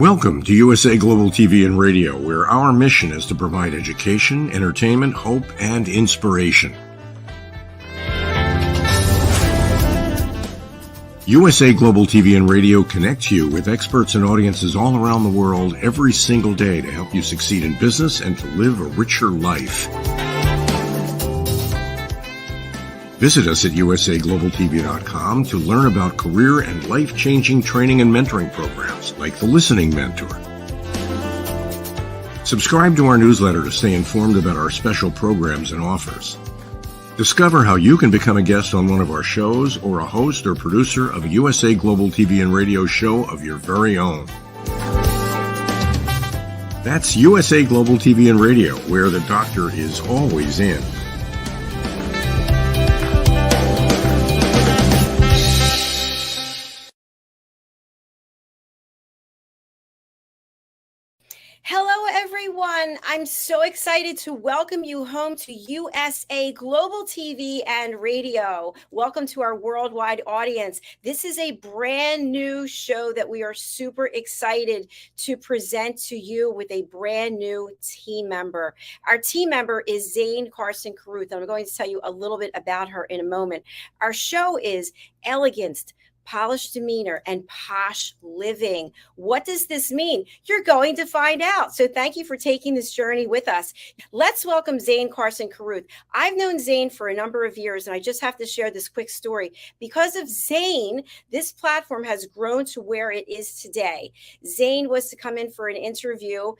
Welcome to USA Global TV and Radio, where our mission is to provide education, entertainment, hope, and inspiration. USA Global TV and Radio connects you with experts and audiences all around the world every single day to help you succeed in business and to live a richer life. Visit us at usaglobaltv.com to learn about career and life-changing training and mentoring programs like the Listening Mentor. Subscribe to our newsletter to stay informed about our special programs and offers. Discover how you can become a guest on one of our shows or a host or producer of a USA Global TV and Radio show of your very own. That's USA Global TV and Radio, where the doctor is always in. Hello, everyone. I'm so excited to welcome you home to USA Global TV and Radio. Welcome to our worldwide audience. This is a brand new show that we are super excited to present to you with a brand new team member. Our team member is Zane Carson Carruth. I'm going to tell you a little bit about her in a moment. Our show is Elegance, Polished Demeanor, and Posh Living. What does this mean? You're going to find out. So thank you for taking this journey with us. Let's welcome Zane Carson Carruth. I've known Zane for a number of years, and I just have to share this quick story. Because of Zane, this platform has grown to where it is today. Zane was to come in for an interview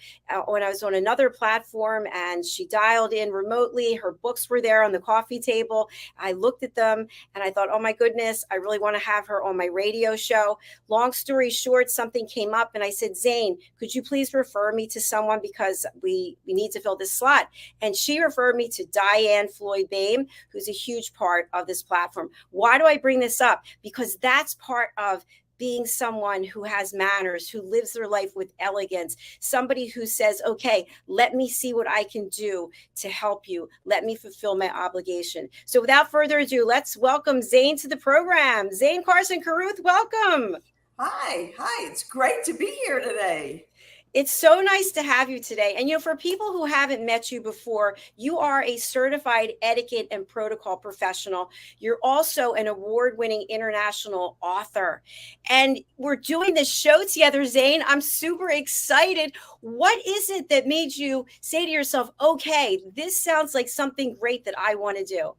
when I was on another platform, and she dialed in remotely. Her books were there on the coffee table. I looked at them, and I thought, oh my goodness, I really want to have her on my radio show. Long story short, something came up and I said, Zane, could you please refer me to someone because we need to fill this slot? And she referred me to Diane Floyd-Bame, who's a huge part of this platform. Why do I bring this up? Because that's part of being someone who has manners, who lives their life with elegance, somebody who says, okay, let me see what I can do to help you. Let me fulfill my obligation. So without further ado, let's welcome Zane to the program. Zane Carson Carruth, welcome. Hi. It's great to be here today. It's so nice to have you today. And, for people who haven't met you before, you are a certified etiquette and protocol professional. You're also an award-winning international author. And we're doing this show together, Zane. I'm super excited. What is it that made you say to yourself, okay, this sounds like something great that I want to do?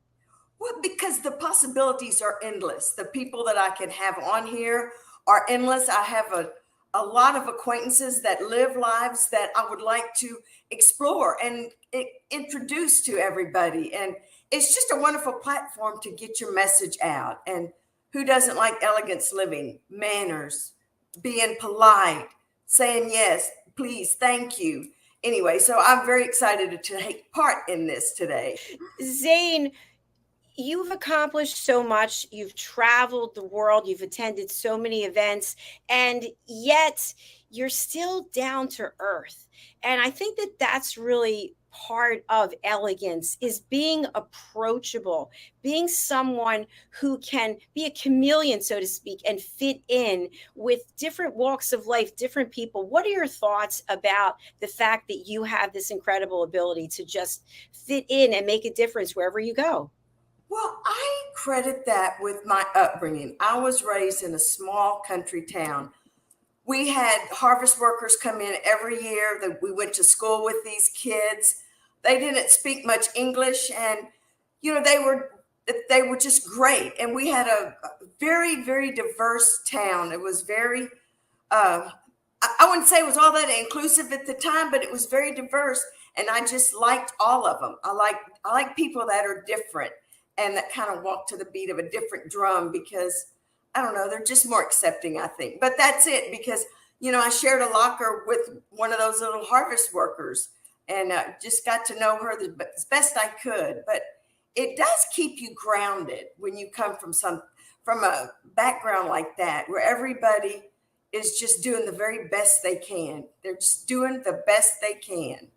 Well, because the possibilities are endless. The people that I can have on here are endless. I have a lot of acquaintances that live lives that I would like to explore and introduce to everybody. And it's just a wonderful platform to get your message out. And who doesn't like elegance living, manners, being polite, saying yes, please, thank you. Anyway, so I'm very excited to take part in this today. Zane, you've accomplished so much. You've traveled the world. You've attended so many events, and yet you're still down to earth. And I think that that's really part of elegance, is being approachable, being someone who can be a chameleon, so to speak, and fit in with different walks of life, different people. What are your thoughts about the fact that you have this incredible ability to just fit in and make a difference wherever you go? Well, I credit that with my upbringing. I was raised in a small country town. We had harvest workers come in every year. That we went to school with these kids. They didn't speak much English, and they were just great. And we had a very, very diverse town. It was very I wouldn't say it was all that inclusive at the time, but it was very diverse. And I just liked all of them. I like people that are different and that kind of walk to the beat of a different drum, because I don't know, they're just more accepting, I think. But that's it, because, I shared a locker with one of those little harvest workers, and just got to know her as best I could. But it does keep you grounded when you come from a background like that, where everybody is just doing the very best they can. They're just doing the best they can.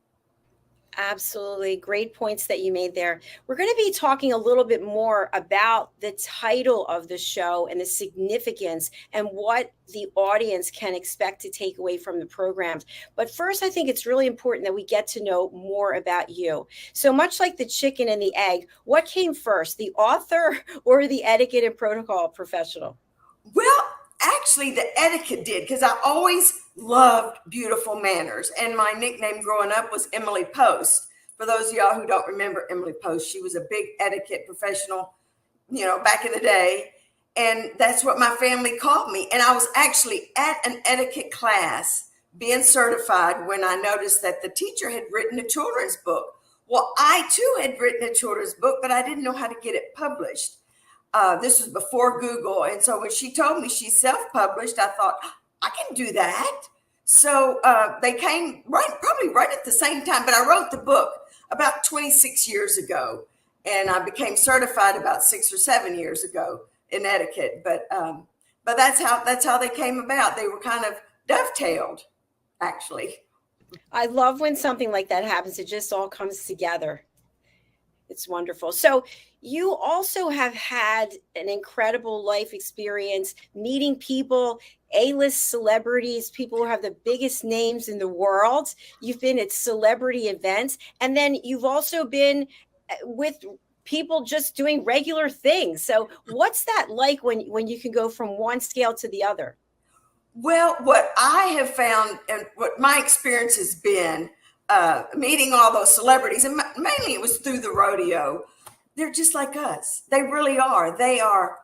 Absolutely. Great points that you made there. We're going to be talking a little bit more about the title of the show and the significance and what the audience can expect to take away from the programs. But first, I think it's really important that we get to know more about you. So much like the chicken and the egg, what came first, the author or the etiquette and protocol professional? Well, actually, the etiquette did, because I always loved beautiful manners. And my nickname growing up was Emily Post. For those of y'all who don't remember Emily Post, she was a big etiquette professional, back in the day. And that's what my family called me. And I was actually at an etiquette class being certified when I noticed that the teacher had written a children's book. Well, I too had written a children's book, but I didn't know how to get it published. This was before Google. And so when she told me she self-published, I thought, I can do that. So they came probably right at the same time, but I wrote the book about 26 years ago, and I became certified about 6 or 7 years ago in etiquette. But that's how they came about. They were kind of dovetailed, actually. I love when something like that happens. It just all comes together. It's wonderful. So you also have had an incredible life experience meeting people, A-list celebrities, people who have the biggest names in the world. You've been at celebrity events, and then you've also been with people just doing regular things. So what's that like when you can go from one scale to the other? Well, what I have found and what my experience has been, meeting all those celebrities, and mainly it was through the rodeo. They're just like us. They really are. They are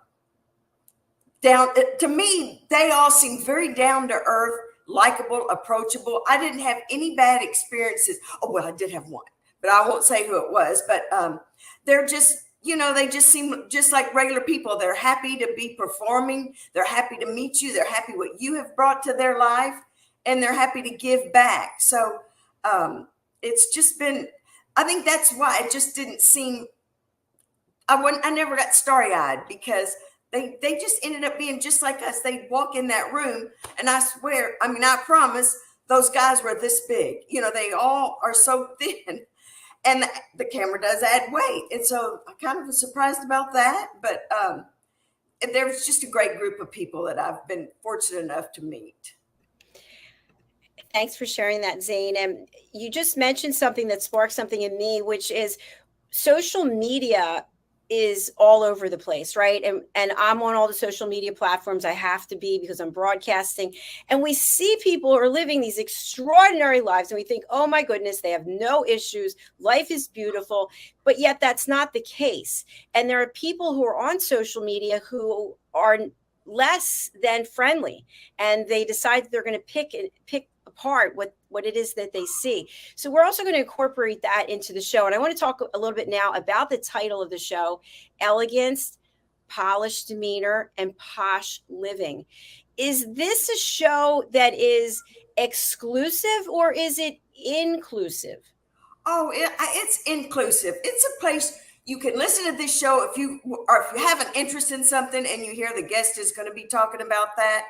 down to me. They all seem very down to earth, likable, approachable. I didn't have any bad experiences. Oh, well, I did have one, but I won't say who it was. But they're just, they just seem just like regular people. They're happy to be performing. They're happy to meet you. They're happy what you have brought to their life, and they're happy to give back. So it's just been, I think that's why it just didn't seem, I never got starry-eyed, because they just ended up being just like us. They'd walk in that room, and I swear, I promise, those guys were this big. They all are so thin, and the camera does add weight. And so I kind of was surprised about that, but there was just a great group of people that I've been fortunate enough to meet. Thanks for sharing that, Zane. And you just mentioned something that sparked something in me, which is social media is all over the place, right? And I'm on all the social media platforms. I have to be, because I'm broadcasting. And we see people who are living these extraordinary lives, and we think, oh my goodness, they have no issues. Life is beautiful. But yet that's not the case. And there are people who are on social media who are less than friendly, and they decide they're going to pick apart what it is that they see. So we're also going to incorporate that into the show. And I want to talk a little bit now about the title of the show, Elegance, Polished Demeanor, and Posh Living. Is this a show that is exclusive, or is it inclusive? Oh, it's inclusive. It's a place you can listen to this show if you have an interest in something and you hear the guest is going to be talking about that,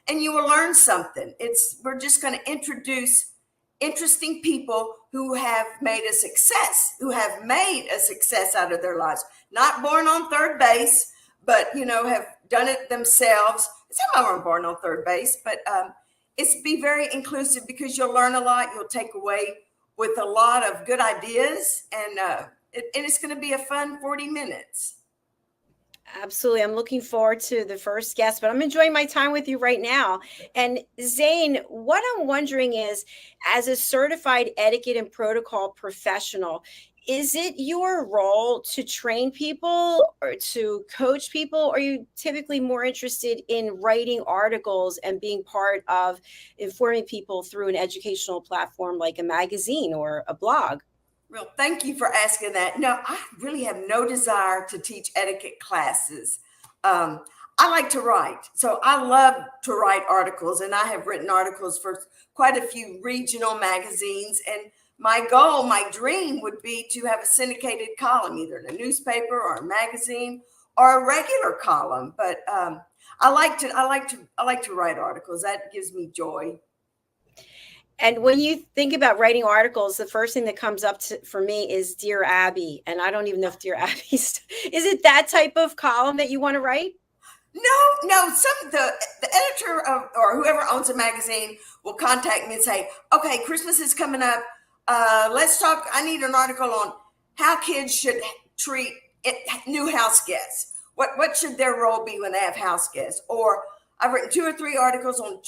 and you will learn something. We're just going to introduce interesting people who have made a success, out of their lives. Not born on third base, but have done it themselves. Some of them are born on third base, but it's be very inclusive, because you'll learn a lot. You'll take away with a lot of good ideas, and it's going to be a fun 40 minutes. Absolutely. I'm looking forward to the first guest, but I'm enjoying my time with you right now. And Zane, what I'm wondering is, as a certified etiquette and protocol professional, is it your role to train people or to coach people? Or are you typically more interested in writing articles and being part of informing people through an educational platform like a magazine or a blog? Well, thank you for asking that. No, I really have no desire to teach etiquette classes. I like to write. So I love to write articles, and I have written articles for quite a few regional magazines. And my goal, my dream would be to have a syndicated column, either in a newspaper or a magazine or a regular column. But I like to write articles. That gives me joy. And when you think about writing articles, the first thing that comes up for me is Dear Abby. And I don't even know if Dear Abby is it that type of column that you want to write? No. The editor or whoever owns a magazine will contact me and say, okay, Christmas is coming up. Let's talk. I need an article on how kids should treat new house guests. What should their role be when they have house guests? Or I've written 2 or 3 articles on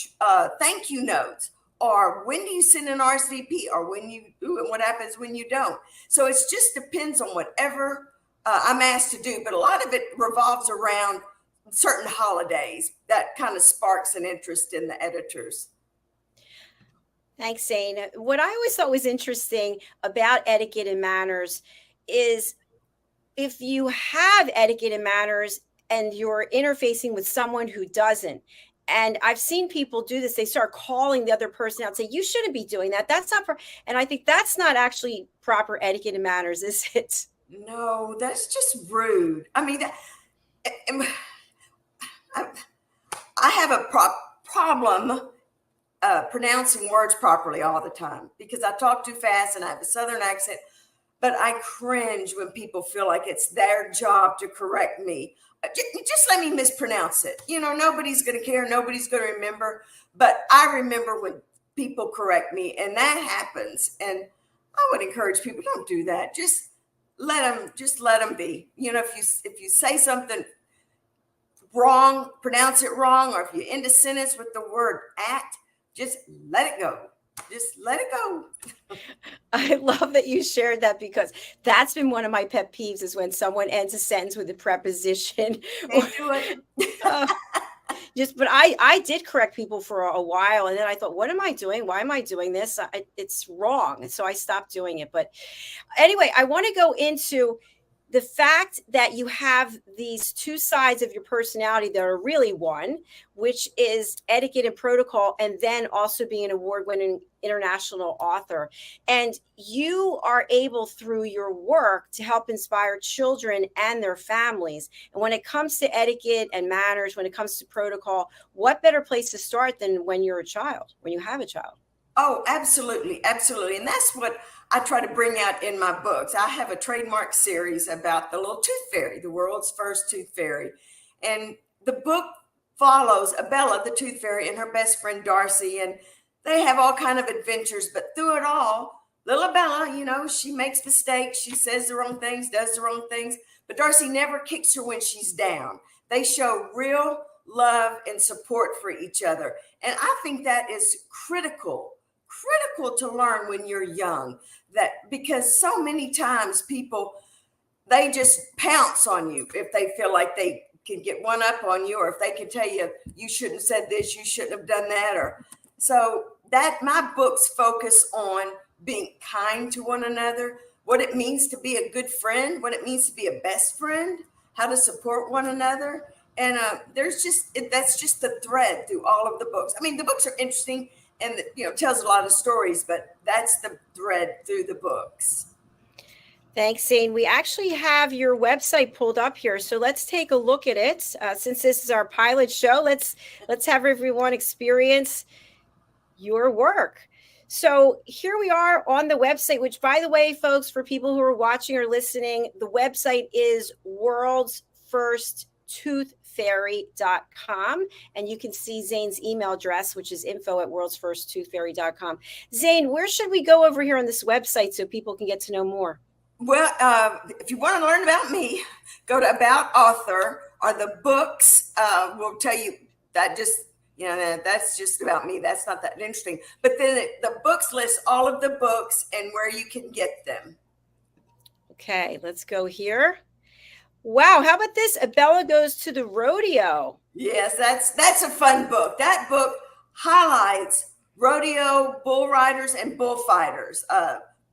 thank you notes, or when do you send an RSVP, or when you do and what happens when you don't. So it just depends on whatever I'm asked to do. But a lot of it revolves around certain holidays that kind of sparks an interest in the editors. Thanks, Zane. What I always thought was interesting about etiquette and manners is if you have etiquette and manners and you're interfacing with someone who doesn't. And I've seen people do this. They start calling the other person out and say, you shouldn't be doing that. That's not and I think that's not actually proper etiquette and manners, is it? No, that's just rude. I mean, I have a problem pronouncing words properly all the time because I talk too fast and I have a Southern accent. But I cringe when people feel like it's their job to correct me. Just let me mispronounce it. Nobody's going to care. Nobody's going to remember. But I remember when people correct me, and that happens. And I would encourage people, don't do that. Just let them be. If you say something wrong, pronounce it wrong, or if you end a sentence with the word at, just let it go. Just let it go. I love that you shared that because that's been one of my pet peeves is when someone ends a sentence with a preposition. They do it. But I did correct people for a while. And then I thought, what am I doing? Why am I doing this? It's wrong. And so I stopped doing it. But anyway, I want to go into the fact that you have these 2 sides of your personality that are really one, which is etiquette and protocol, and then also being an award-winning international author. And you are able through your work to help inspire children and their families. And when it comes to etiquette and manners, when it comes to protocol, what better place to start than when you're a child, when you have a child? Oh, absolutely. Absolutely. And that's what I try to bring out in my books. I have a trademark series about the little tooth fairy, the world's first tooth fairy. And the book follows Abella, the tooth fairy, and her best friend, Darcy. And they have all kind of adventures. But through it all, little Bella, she makes mistakes. She says the wrong things, does the wrong things. But Darcy never kicks her when she's down. They show real love and support for each other. And I think that is critical to learn when you're young, that because so many times people, they just pounce on you if they feel like they can get one up on you, or if they can tell you, you shouldn't have said this, you shouldn't have done that. Or so that my books focus on being kind to one another, what it means to be a good friend, what it means to be a best friend, how to support one another. And that's just the thread through all of the books. I mean, the books are interesting and tells a lot of stories, but that's the thread through the books. Thanks, Zane. We actually have your website pulled up here, so let's take a look at it. Since this is our pilot show, let's have everyone experience your work. So here we are on the website, which, by the way, folks, for people who are watching or listening, the website is worldsfirsttoothfairy.com, and you can see Zane's email address, which is info@worldsfirsttoothfairy.com. Zane, where should we go over here on this website so people can get to know more? Well, if you want to learn about me, go to About Author, or the books will tell you that that's just about me. That's not that interesting. But then the books list all of the books and where you can get them. Okay, let's go here. Wow, how about this? Abella Goes to the Rodeo. Yes, that's a fun book. That book highlights rodeo bull riders and bullfighters.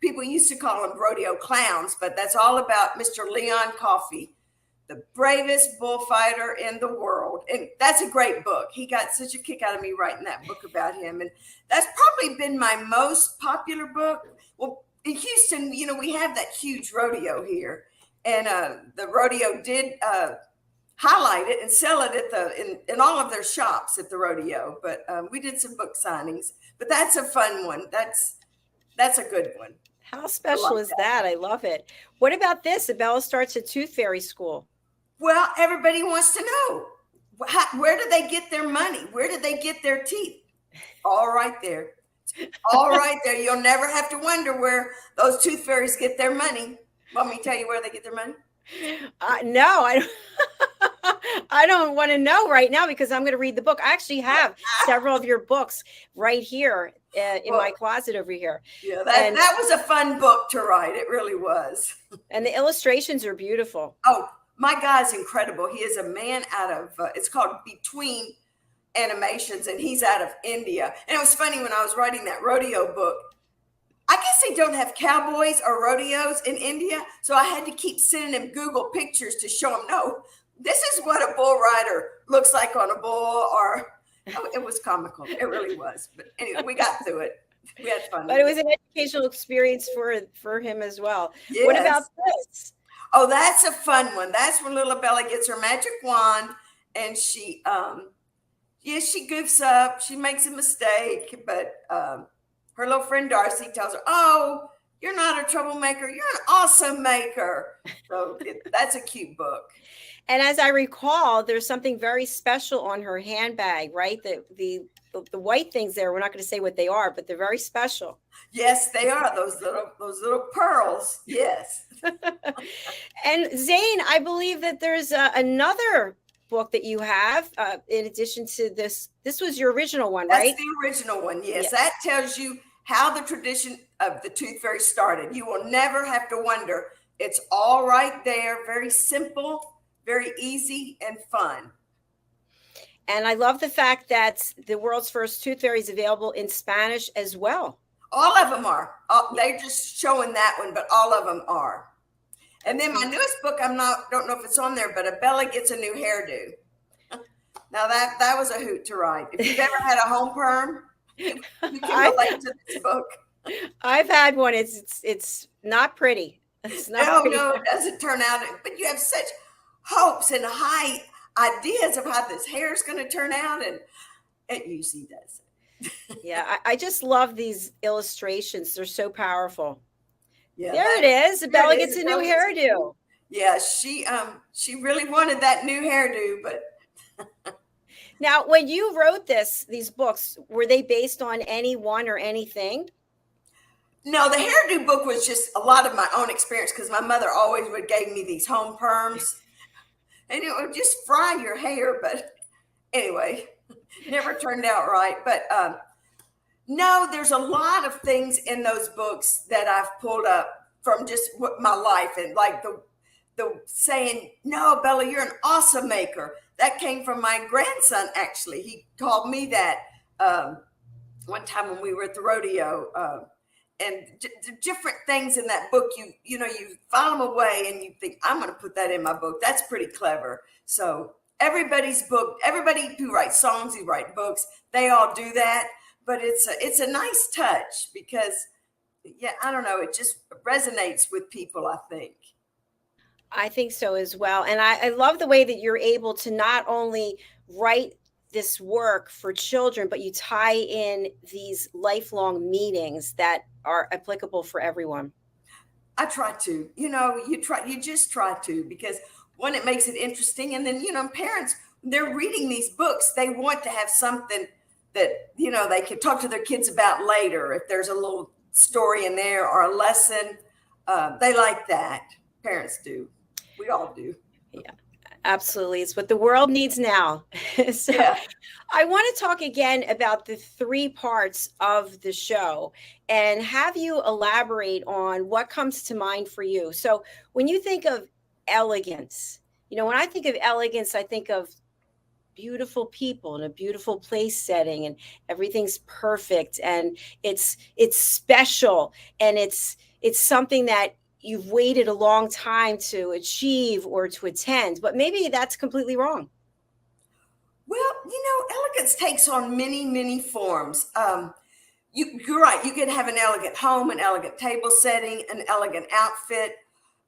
People used to call them rodeo clowns, but that's all about Mr. Leon Coffey, the bravest bullfighter in the world. And that's a great book. He got such a kick out of me writing that book about him. And that's probably been my most popular book. Well, in Houston, we have that huge rodeo here. And the rodeo did highlight it and sell it in all of their shops at the rodeo. But we did some book signings. But that's a fun one. That's a good one. How special is that? I love it. What about this? Bella starts a tooth fairy school. Well, everybody wants to know, where do they get their money? Where do they get their teeth? All right there. All right there. You'll never have to wonder where those tooth fairies get their money. Want me to tell you where they get their money? No, I don't. I don't want to know right now because I'm going to read the book. I actually have several of your books right here in my closet over here. Yeah, that was a fun book to write. It really was. And the illustrations are beautiful. Oh, my guy's incredible. He is a man out of, it's called Between Animations, and he's out of India. And it was funny when I was writing that rodeo book. I guess they don't have cowboys or rodeos in India, so I had to keep sending him Google pictures to show him, no, this is what a bull rider looks like on a bull. It was comical. It really was. But anyway, we got through it. We had fun. But it was an educational experience for him as well. Yes. What about this? Oh, that's a fun one. That's when little Bella gets her magic wand, and she she goofs up. She makes a mistake, but her little friend Darcy tells her, "Oh, you're not a troublemaker. You're an awesome maker." So that's a cute book. And as I recall, there's something very special on her handbag, right? The white things there. We're not going to say what they are, but they're very special. Yes, they are. Those little pearls. Yes. And Zane, I believe that there's another book that you have in addition to this. This was your original one, right? That's the original one. Yes. That tells you how the tradition of the tooth fairy started. You will never have to wonder. It's all right there. Very simple, very easy and fun. And I love the fact that the world's first tooth fairy is available in Spanish as well. All of them are. They're just showing that one, but all of them are. And then my newest book, don't know if it's on there, but Bella gets a new hairdo. Now that was a hoot to write. If you've ever had a home perm, you can relate to this book. I've had one. It's not pretty. It's not pretty. No, it doesn't turn out. But you have such hopes and high ideas of how this hair is going to turn out, and it usually doesn't. Yeah, I just love these illustrations. They're so powerful. Yeah, there it is. Bella gets a new hairdo. Yeah, she really wanted that new hairdo, but now when you wrote these books, were they based on anyone or anything? No, the hairdo book was just a lot of my own experience because my mother always would give me these home perms, and it would just fry your hair. But anyway, never turned out right. But no, there's a lot of things in those books that I've pulled up from just my life, and like the saying, "No, Bella, you're an awesome maker." That came from my grandson. Actually, he called me that one time when we were at the rodeo. And different things in that book, you file them away and you think, I'm going to put that in my book. That's pretty clever. So everybody's book, everybody who writes songs, who write books, they all do that. But it's a nice touch because, I don't know, it just resonates with people, I think. I think so as well. And I love the way that you're able to not only write this work for children, but you tie in these lifelong meanings that are applicable for everyone. I try to, you just try to, because one, it makes it interesting. And then, parents, they're reading these books. They want to have something that, they can talk to their kids about later. If there's a little story in there or a lesson, they like that. Parents do. We all do. Yeah. Absolutely. It's what the world needs now. So I want to talk again about the 3 parts of the show and have you elaborate on what comes to mind for you. So when you think of elegance, when I think of elegance, I think of beautiful people in a beautiful place setting and everything's perfect and it's special and it's something that you've waited a long time to achieve or to attend, but maybe that's completely wrong. Well, elegance takes on many, many forms. You're right. You can have an elegant home, an elegant table setting, an elegant outfit.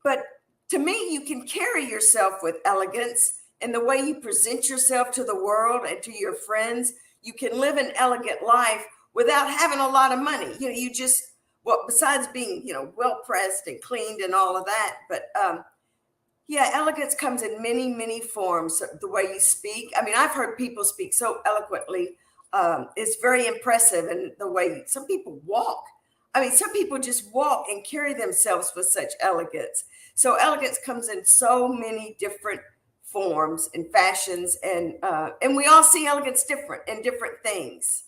But to me, you can carry yourself with elegance and the way you present yourself to the world and to your friends, you can live an elegant life without having a lot of money. You just, well, besides being, well pressed and cleaned and all of that. But yeah, elegance comes in many, many forms. The way you speak. I mean, I've heard people speak so eloquently. It's very impressive. And the way some people walk. I mean, some people just walk and carry themselves with such elegance. So elegance comes in so many different forms and fashions. And we all see elegance different in different things.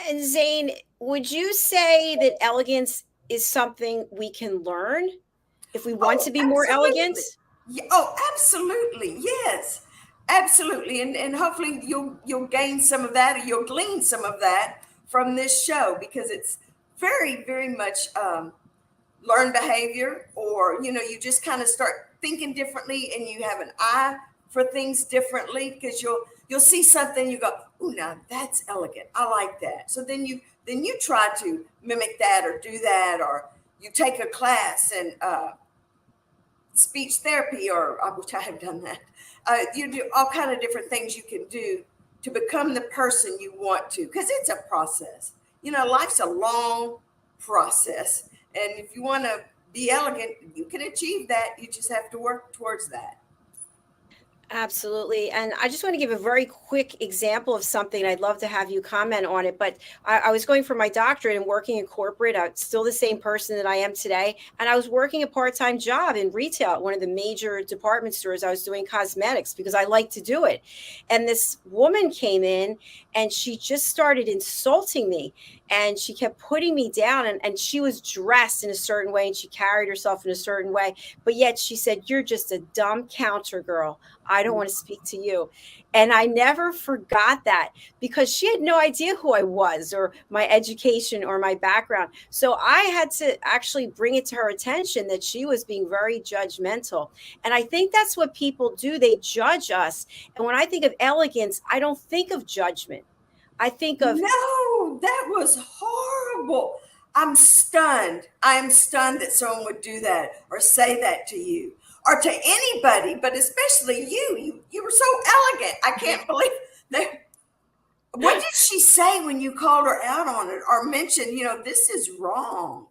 And Zane, would you say that elegance is something we can learn if we want to be more elegant? Yeah, oh, absolutely. Yes, absolutely. And hopefully you'll gain some of that, or you'll glean some of that from this show, because it's very, very much learned behavior, or, you just kind of start thinking differently, and you have an eye for things differently, because you'll see something, you go, oh, now that's elegant. I like that. So then you try to mimic that or do that, or you take a class in speech therapy, or I wish I had done that. You do all kind of different things you can do to become the person you want to, because it's a process. Life's a long process. And if you want to be elegant, you can achieve that. You just have to work towards that. Absolutely. And I just want to give a very quick example of something. I'd love to have you comment on it. But I was going for my doctorate and working in corporate. I'm still the same person that I am today. And I was working a part-time job in retail at one of the major department stores. I was doing cosmetics because I like to do it. And this woman came in and she just started insulting me. And she kept putting me down, and she was dressed in a certain way and she carried herself in a certain way. But yet she said, "You're just a dumb counter girl. I don't want to speak to you." And I never forgot that, because she had no idea who I was or my education or my background. So I had to actually bring it to her attention that she was being very judgmental. And I think that's what people do. They judge us. And when I think of elegance, I don't think of judgment. I think of, no, that was horrible. I'm stunned. I am stunned that someone would do that or say that to you or to anybody, but especially you. You were so elegant. I can't believe that. What did she say when you called her out on it or mentioned, this is wrong?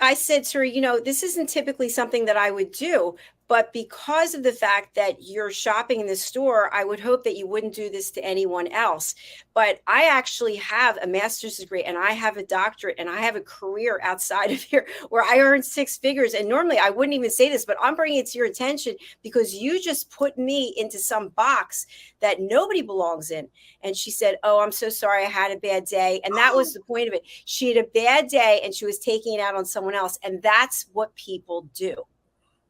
I said to her, this isn't typically something that I would do, but because of the fact that you're shopping in the store, I would hope that you wouldn't do this to anyone else. But I actually have a master's degree and I have a doctorate and I have a career outside of here where I earn 6 figures. And normally I wouldn't even say this, but I'm bringing it to your attention because you just put me into some box that nobody belongs in. And she said, "Oh, I'm so sorry. I had a bad day." And that was the point of it. She had a bad day and she was taking it out on someone else. And that's what people do.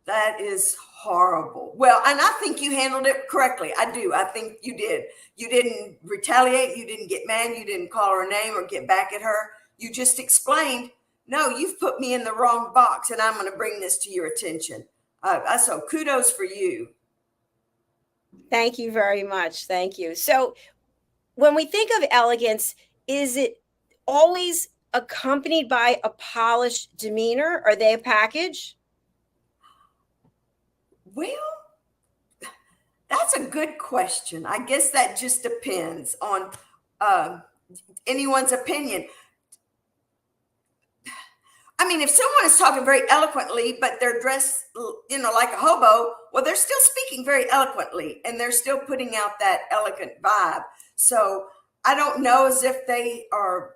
That is horrible. Well, and I think you handled it correctly. I do. I think you did. You didn't retaliate. You didn't get mad. You didn't call her name or get back at her. You just explained, "No, you've put me in the wrong box and I'm going to bring this to your attention." So kudos for you. Thank you very much. Thank you. So when we think of elegance, is it always accompanied by a polished demeanor? Are they a package? Well, that's a good question. I guess that just depends on anyone's opinion. I mean, if someone is talking very eloquently, but they're dressed, like a hobo, well, they're still speaking very eloquently and they're still putting out that elegant vibe. So I don't know as if they are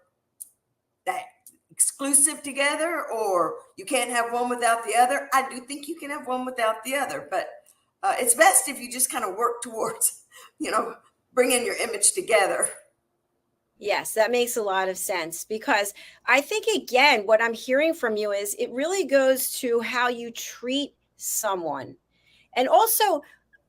that exclusive together, or you can't have one without the other. I do think you can have one without the other, but it's best if you just kind of work towards, bringing your image together. Yes, that makes a lot of sense, because I think, again, what I'm hearing from you is it really goes to how you treat someone. And also,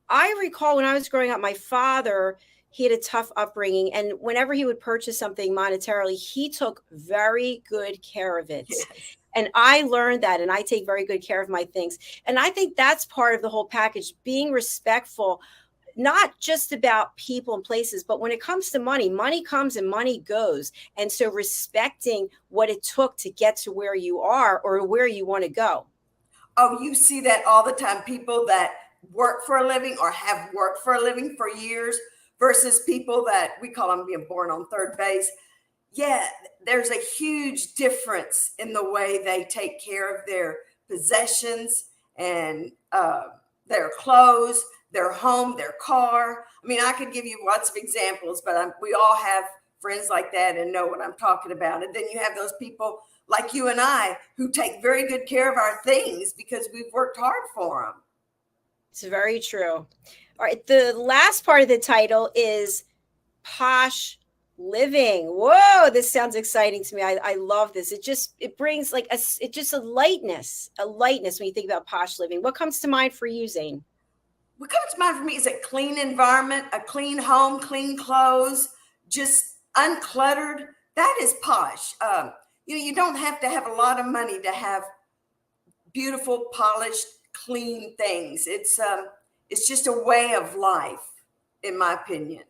I recall when I was growing up, my father, he had a tough upbringing. And whenever he would purchase something monetarily, he took very good care of it. Yes. And I learned that, and I take very good care of my things. And I think that's part of the whole package, being respectful, not just about people and places, but when it comes to money, money comes and money goes. And so respecting what it took to get to where you are or where you want to go. Oh, you see that all the time. People that work for a living or have worked for a living for years versus people that we call them being born on third base. Yeah, there's a huge difference in the way they take care of their possessions and their clothes, their home, their car. I mean, I could give you lots of examples, but we all have friends like that and know what I'm talking about. And then you have those people like you and I who take very good care of our things because we've worked hard for them. It's very true. All right. The last part of the title is Posh Living. Whoa, this sounds exciting to me. I love this. It brings like a lightness when you think about Posh Living. What comes to mind for you, Zane? What comes to mind for me is a clean environment, a clean home, clean clothes, just uncluttered. That is posh. You don't have to have a lot of money to have beautiful, polished, clean things. It's just a way of life, in my opinion.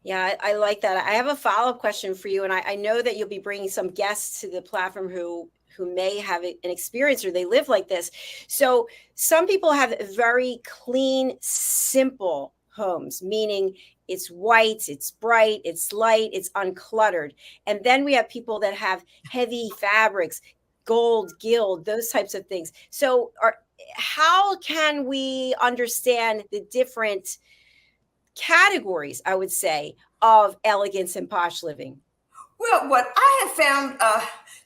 Yeah, I like that. I have a follow-up question for you, and I know that you'll be bringing some guests to the platform who may have an experience or they live like this. So some people have very clean, simple homes, meaning it's white, it's bright, it's light, it's uncluttered. And then we have people that have heavy fabrics, gold, gilt, those types of things. So how can we understand the different categories, I would say, of elegance and posh living? Well, what I have found,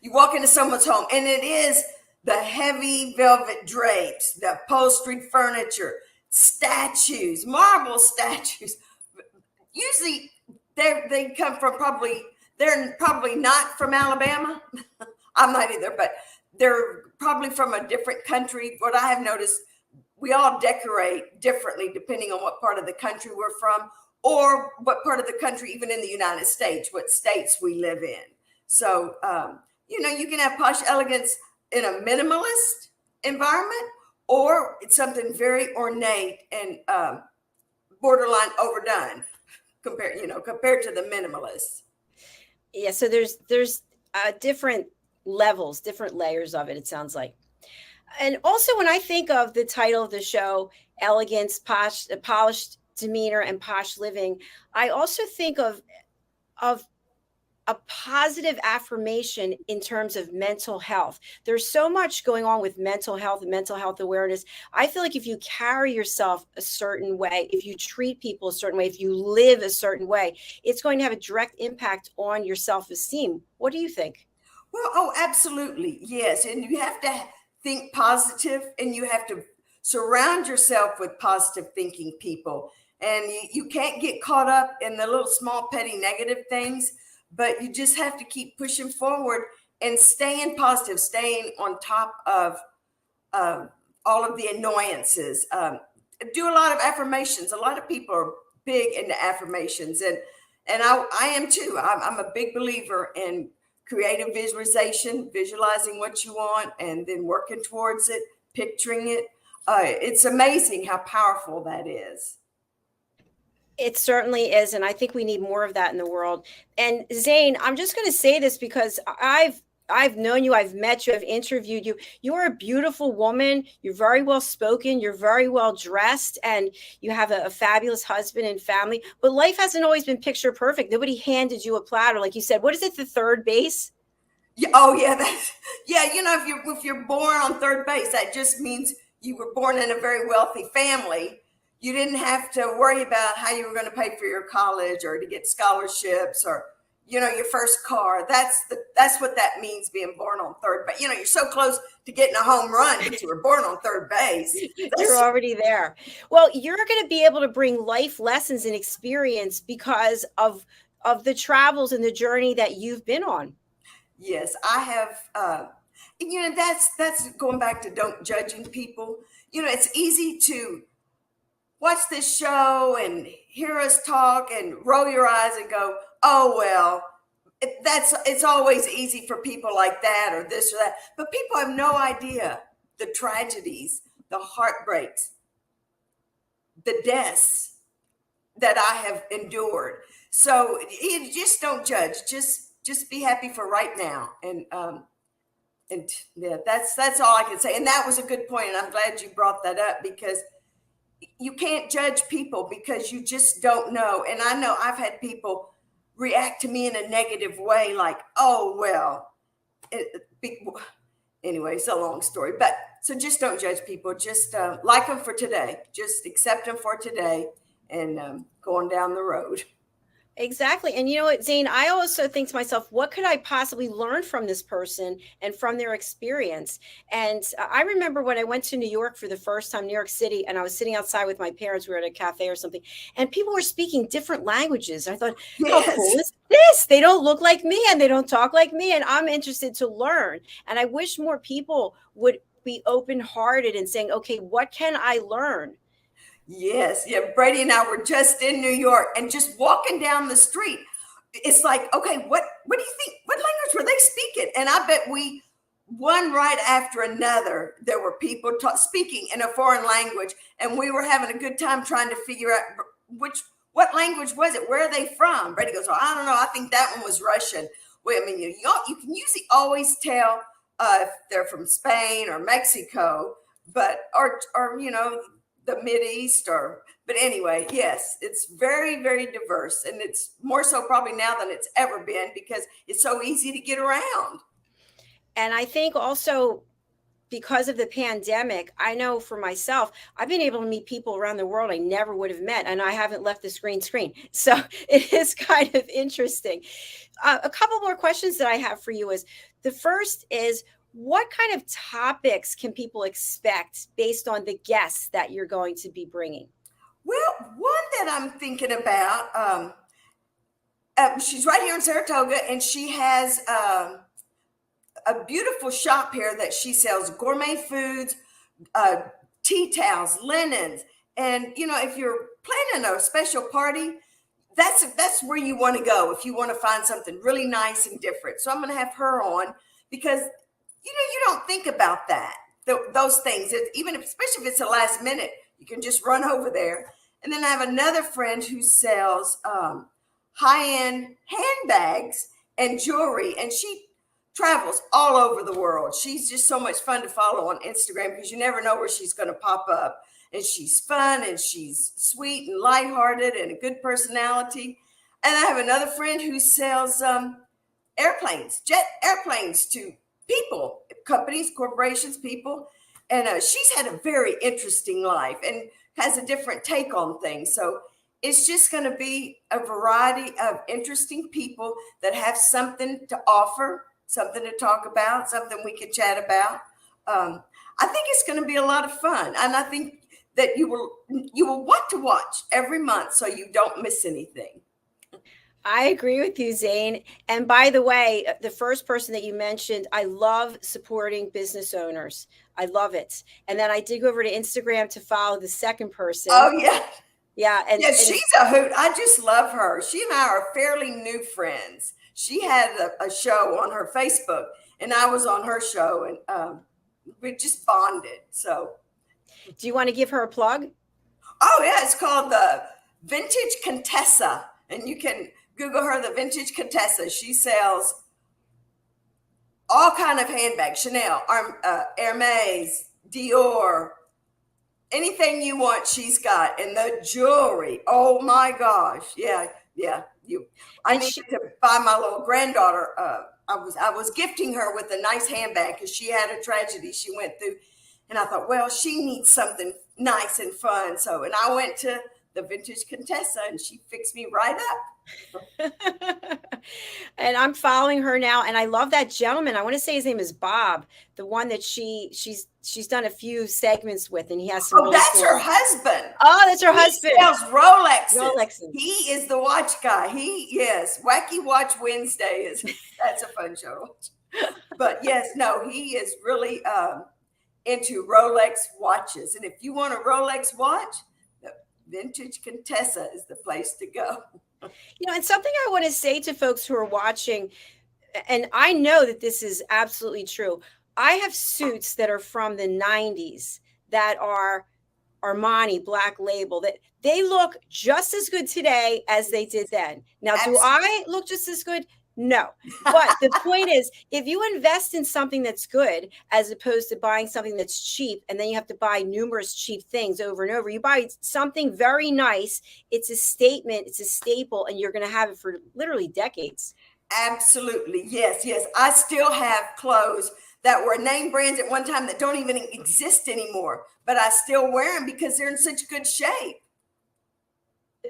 you walk into someone's home and it is the heavy velvet drapes, the upholstery furniture, statues, marble statues. Usually they come from they're probably not from Alabama. I'm not either, but they're probably from a different country. What I have noticed, we all decorate differently depending on what part of the country we're from or what part of the country, even in the United States, what states we live in. So, you can have posh elegance in a minimalist environment, or it's something very ornate and borderline overdone compared to the minimalist. Yeah, so there's different levels, different layers of it, it sounds like. And also, when I think of the title of the show, Elegance, Polished Demeanor, and Posh Living, I also think of a positive affirmation in terms of mental health. There's so much going on with mental health and mental health awareness. I feel like if you carry yourself a certain way, if you treat people a certain way, if you live a certain way, it's going to have a direct impact on your self-esteem. What do you think? Well, absolutely. Yes. And you have to think positive and you have to surround yourself with positive thinking people. And you can't get caught up in the little small petty negative things, but you just have to keep pushing forward and staying positive, staying on top of all of the annoyances. Do a lot of affirmations. A lot of people are big into affirmations, and I am too. I'm a big believer in creative visualization, visualizing what you want and then working towards it, picturing it. It's amazing how powerful that is. It certainly is. And I think we need more of that in the world. And Zane, I'm just going to say this because I've known you, I've met you, I've interviewed you. You're a beautiful woman. You're very well spoken. You're very well dressed, and you have a fabulous husband and family. But life hasn't always been picture perfect. Nobody handed you a platter, like you said. What is it? The third base? Yeah, oh yeah, if you're born on third base, that just means you were born in a very wealthy family. You didn't have to worry about how you were going to pay for your college or to get scholarships or your first car. That's what that means, being born on third base. You're so close to getting a home run because you were born on third base. You're already there. Well, you're going to be able to bring life lessons and experience because of the travels and the journey that you've been on. Yes, I have. That's going back to don't judging people. It's easy to watch this show and hear us talk and roll your eyes and go, oh, well, it's always easy for people like that or this or that. But people have no idea the tragedies, the heartbreaks, the deaths that I have endured. So you just don't judge. Just be happy for right now. And yeah, that's all I can say. And that was a good point. And I'm glad you brought that up because you can't judge people because you just don't know. And I know I've had people react to me in a negative way, like, oh, well, anyway, it's a long story. But so just don't judge people. Just like them for today. Just accept them for today and going down the road. Exactly. And you know what, Zane, I also think to myself, what could I possibly learn from this person and from their experience? And I remember when I went to New York for the first time, New York City, and I was sitting outside with my parents, we were at a cafe or something, and people were speaking different languages. I thought, how cool is this? They don't look like me and they don't talk like me, and I'm interested to learn. And I wish more people would be open-hearted and saying, okay, what can I learn? Yes. Yeah. Brady and I were just in New York and just walking down the street. It's like, okay, what do you think? What language were they speaking? And I bet one right after another, there were people speaking in a foreign language, and we were having a good time trying to figure out what language was it? Where are they from? Brady goes, well, I don't know. I think that one was Russian. Well, I mean, you can usually always tell if they're from Spain or Mexico, but or the Mideast but anyway, yes, it's very, very diverse, and it's more so probably now than it's ever been because it's so easy to get around. And I think also because of the pandemic, I know for myself, I've been able to meet people around the world I never would have met, and I haven't left the screen. So it is kind of interesting. A couple more questions that I have for you is, the first is, what kind of topics can people expect based on the guests that you're going to be bringing? Well, one that I'm thinking about, she's right here in Saratoga, and she has a beautiful shop here that she sells gourmet foods, tea towels, linens. And, if you're planning a special party, that's where you want to go if you want to find something really nice and different. So I'm going to have her on because you don't think about those things. Especially if it's the last minute, you can just run over there. And then I have another friend who sells high-end handbags and jewelry, and she travels all over the world. She's just so much fun to follow on Instagram because you never know where she's going to pop up. And she's fun, and she's sweet and lighthearted and a good personality. And I have another friend who sells jet airplanes to people, companies, corporations, people. And she's had a very interesting life and has a different take on things. So it's just going to be a variety of interesting people that have something to offer, something to talk about, something we could chat about. I think it's going to be a lot of fun. And I think that you will want to watch every month so you don't miss anything. I agree with you, Zane. And by the way, the first person that you mentioned, I love supporting business owners. I love it. And then I did go over to Instagram to follow the second person. Oh, yeah. Yeah. And she's a hoot. I just love her. She and I are fairly new friends. She had a show on her Facebook, and I was on her show, and we just bonded. So, do you want to give her a plug? Oh, yeah. It's called the Vintage Contessa, and you can Google her, the Vintage Contessa. She sells all kind of handbags, Chanel, Hermes, Dior, anything you want, she's got. And the jewelry, oh my gosh. Yeah. I needed to buy my little granddaughter. I was gifting her with a nice handbag because she had a tragedy she went through. And I thought, well, she needs something nice and fun. So, and I went to the Vintage Contessa, and she fixed me right up. And I'm following her now, and I love that gentleman. I want to say his name is Bob, the one that she's done a few segments with, and he has some. Oh, that's her husband. Oh, that's her husband. He sells Rolexes. Rolexes. He is the watch guy. Wacky Watch Wednesday that's a fun show. But yes, no, he is really into Rolex watches, and if you want a Rolex watch, the Vintage Contessa is the place to go. And something I want to say to folks who are watching, and I know that this is absolutely true. I have suits that are from the 90s that are Armani Black Label, that they look just as good today as they did then. Now, absolutely. Do I look just as good? No, but the point is, if you invest in something that's good, as opposed to buying something that's cheap, and then you have to buy numerous cheap things over and over, you buy something very nice. It's a statement, it's a staple, and you're going to have it for literally decades. Absolutely. Yes. Yes. I still have clothes that were name brands at one time that don't even exist anymore, but I still wear them because they're in such good shape.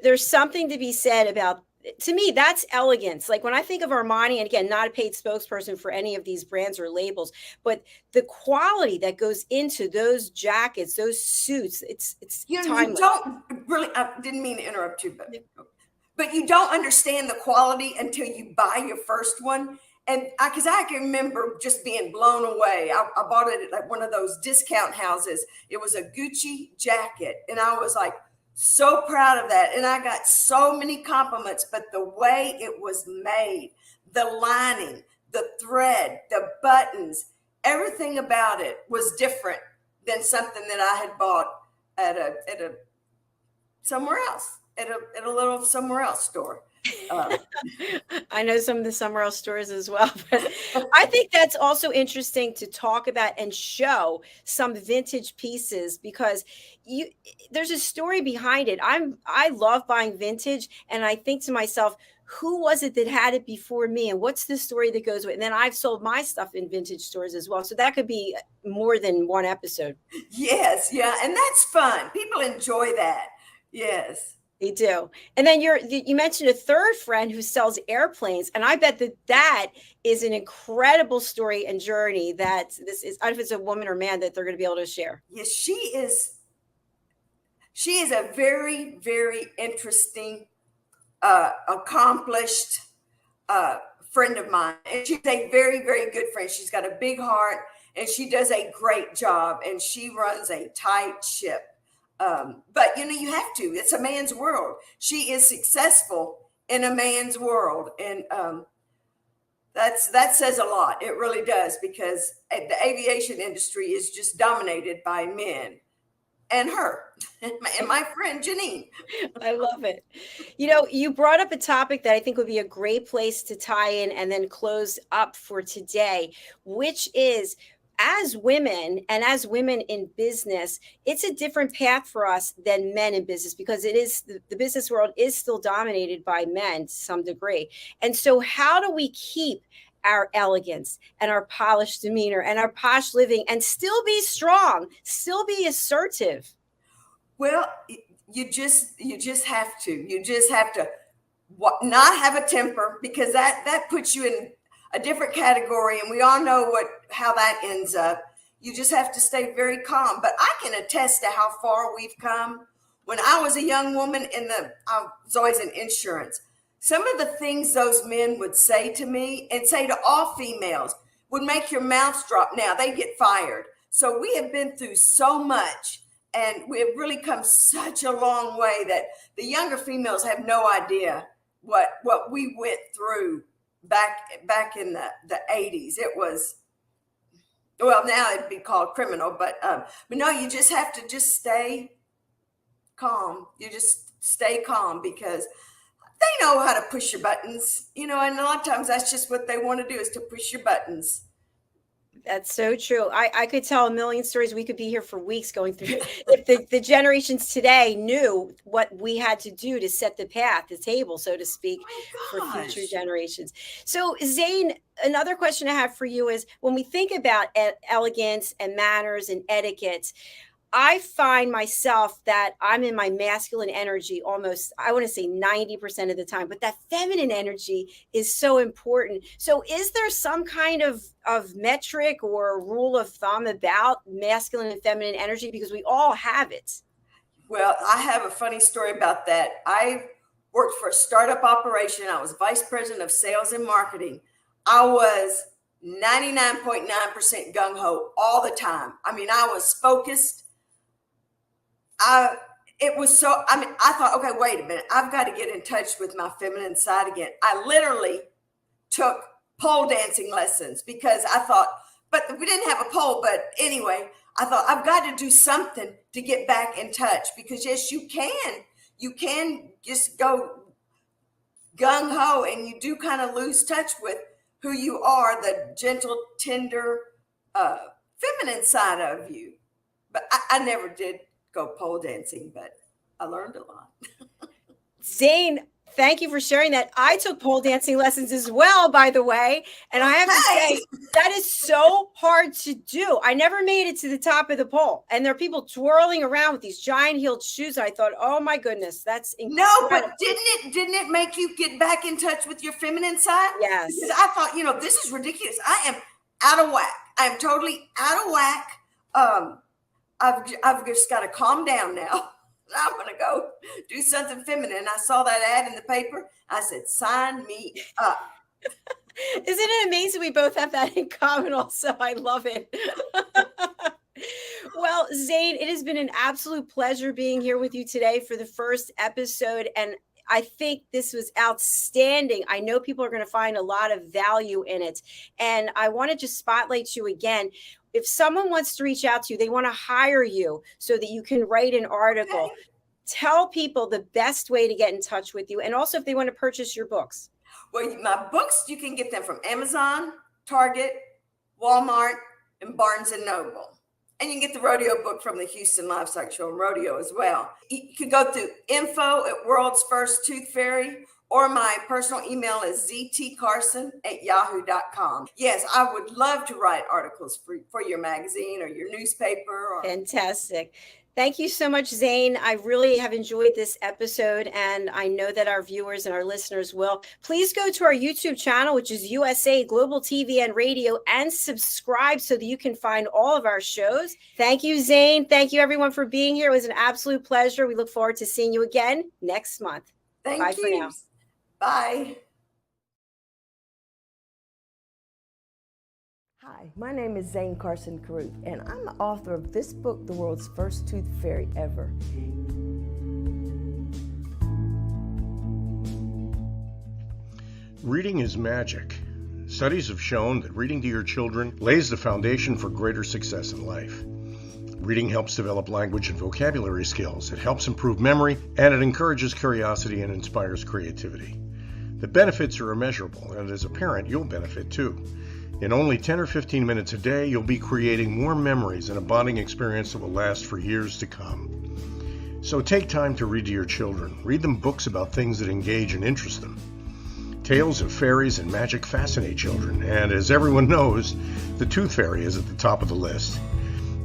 There's something to be said about, to me, that's elegance. Like when I think of Armani, and again, not a paid spokesperson for any of these brands or labels, but the quality that goes into those jackets, those suits, it's timeless. You don't really, I didn't mean to interrupt you, but you don't understand the quality until you buy your first one. And because I can remember just being blown away. I bought it at one of those discount houses. It was a Gucci jacket, and I was like, so proud of that. And I got so many compliments, but the way it was made, the lining, the thread, the buttons, everything about it was different than something that I had bought at a somewhere else, at a little somewhere else store. I know some of the somewhere else stores as well, but I think that's also interesting to talk about and show some vintage pieces, because there's a story behind it. I love buying vintage, and I think to myself, who was it that had it before me, and what's the story that goes with it? And then I've sold my stuff in vintage stores as well, so that could be more than one episode. Yes, yeah, and that's fun. People enjoy that. Yes. They do. And then you mentioned a third friend who sells airplanes. And I bet that is an incredible story and journey that this is, I don't know if it's a woman or man, that they're going to be able to share. Yes, she is a very, very interesting, accomplished friend of mine. And she's a very, very good friend. She's got a big heart, and she does a great job, and she runs a tight ship. But you have to, it's a man's world. She is successful in a man's world. And, that says a lot. It really does, because the aviation industry is just dominated by men, and her and my friend Janine. I love it. You brought up a topic that I think would be a great place to tie in and then close up for today, which is, as women and as women in business, it's a different path for us than men in business, because it is the business world is still dominated by men to some degree. And so how do we keep our elegance and our polished demeanor and our posh living and still be strong, still be assertive? Well, you just have to not have a temper, because that puts you in a different category, and we all know how that ends up. You just have to stay very calm. But I can attest to how far we've come. When I was a young woman I was always in insurance. Some of the things those men would say to me, and say to all females, would make your mouth drop. Now they get fired. So we have been through so much, and we have really come such a long way that the younger females have no idea what we went through back in the 80s. It was, well, now it'd be called criminal, but no, you just have to just stay calm. You just stay calm, because they know how to push your buttons, and a lot of times that's just what they want to do, is to push your buttons. That's so true. I could tell a million stories. We could be here for weeks going through. If the generations today knew what we had to do to set the path, the table, so to speak, for future generations. So, Zane, another question I have for you is, when we think about elegance and manners and etiquette, I find myself that I'm in my masculine energy almost, I want to say 90% of the time, but that feminine energy is so important. So is there some kind of metric or rule of thumb about masculine and feminine energy? Because we all have it. Well, I have a funny story about that. I worked for a startup operation. I was vice president of sales and marketing. I was 99.9% gung-ho all the time. I mean, I was focused. I thought, okay, wait a minute. I've got to get in touch with my feminine side again. I literally took pole dancing lessons, because I thought, but we didn't have a pole. But anyway, I thought, I've got to do something to get back in touch, because yes, you can just go gung-ho, and you do kind of lose touch with who you are, the gentle, tender, feminine side of you. But I never did go pole dancing, but I learned a lot. Zane, thank you for sharing that. I took pole dancing lessons as well, by the way. And I have to say, that is so hard to do. I never made it to the top of the pole. And there are people twirling around with these giant heeled shoes. I thought, oh my goodness, that's incredible. No, but didn't it make you get back in touch with your feminine side? Yes. Because I thought, this is ridiculous. I am out of whack. I am totally out of whack. I've just got to calm down now. I'm going to go do something feminine. I saw that ad in the paper. I said, sign me up. Isn't it amazing we both have that in common also? I love it. Well, Zane, it has been an absolute pleasure being here with you today for the first episode. And I think this was outstanding. I know people are going to find a lot of value in it. And I want to just spotlight you again. If someone wants to reach out to you, they want to hire you so that you can write an article. Okay. Tell people the best way to get in touch with you. And also if they want to purchase your books. Well, my books, you can get them from Amazon, Target, Walmart, and Barnes & Noble. And you can get the rodeo book from the Houston Livestock Show and Rodeo as well. You can go through info@World's First Tooth Fairy, or my personal email is ztcarson@yahoo.com. Yes, I would love to write articles for your magazine or your newspaper. Fantastic. Thank you so much, Zane. I really have enjoyed this episode, and I know that our viewers and our listeners will. Please go to our YouTube channel, which is USA Global TV and Radio, and subscribe so that you can find all of our shows. Thank you, Zane. Thank you, everyone, for being here. It was an absolute pleasure. We look forward to seeing you again next month. Thank Bye you. for now. Bye. Hi, my name is Zane Carson Carruth, and I'm the author of this book, The World's First Tooth Fairy Ever. Reading is magic. Studies have shown that reading to your children lays the foundation for greater success in life. Reading helps develop language and vocabulary skills. It helps improve memory, and it encourages curiosity and inspires creativity. The benefits are immeasurable, and as a parent, you'll benefit too. In only 10 or 15 minutes a day, you'll be creating more memories and a bonding experience that will last for years to come. So take time to read to your children. Read them books about things that engage and interest them. Tales of fairies and magic fascinate children, and as everyone knows, the Tooth Fairy is at the top of the list.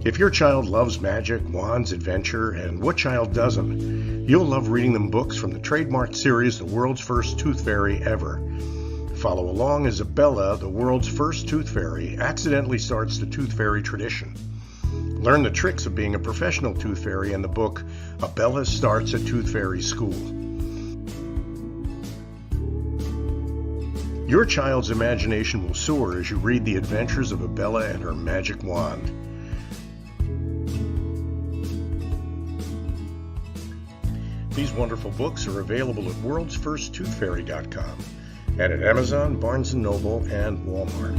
If your child loves magic, wands, adventure, and what child doesn't, you'll love reading them books from the trademarked series, The World's First Tooth Fairy Ever. Follow along as Abella, the world's first tooth fairy, accidentally starts the tooth fairy tradition. Learn the tricks of being a professional tooth fairy in the book, Abella Starts a Tooth Fairy School. Your child's imagination will soar as you read the adventures of Abella and her magic wand. These wonderful books are available at worldsfirsttoothfairy.com and at Amazon, Barnes & Noble, and Walmart.